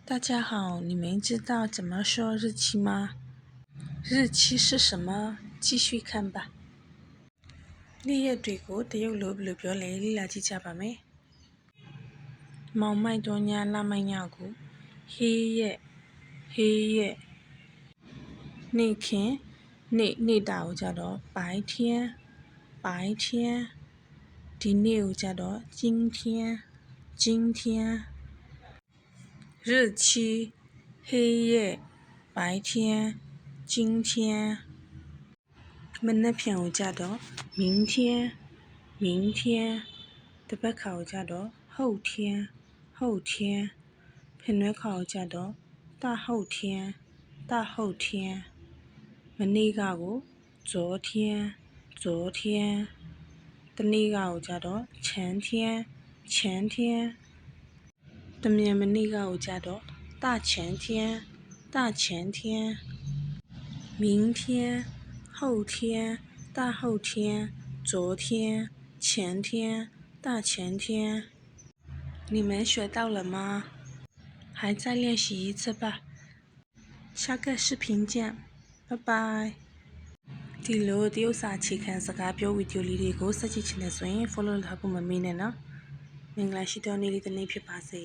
大家好，你们知道怎么说日期吗？日期是什么？继续看吧。နေ့ရက်တွေကိုတရုတ်လိုဘယ်လိုပြောလဲလေ့လာကြည့်ကြပါမယ်။မောင်မိုက်တော်ညလမိုက်ညကိုဟေးရက်နေ့ခင်နေ့တာကိုကြတော့白天ဒီနေ့ကိုကြတော့今天日期黑夜白天今天မနက်ဖြန်ကိုကြတော့明天တပတ်ခါကိုကြတော့后天ဖင်နွဲခါကိုကြတော့大后天မနေ့ကကို昨天တနေ့ကကိုကြတော့前天တမြန်မနေ့ကကိုကြတော့大前天明天后天大后天昨天前天大前天你们学到了吗？还再练习一次吧。下个视频见，拜拜。ဒီလိုတရုတ်စာအခြေခံစကားပြောဗီဒီယိုလေးတွေကိုစကြည့်ချင်တဲ့ဆိုရင် follow လုပ်ထားဖို့မမေ့နဲ့နော်မင်္ဂလာရှိသောနေ့လေးတစ်နေ့ဖြစ်ပါစေ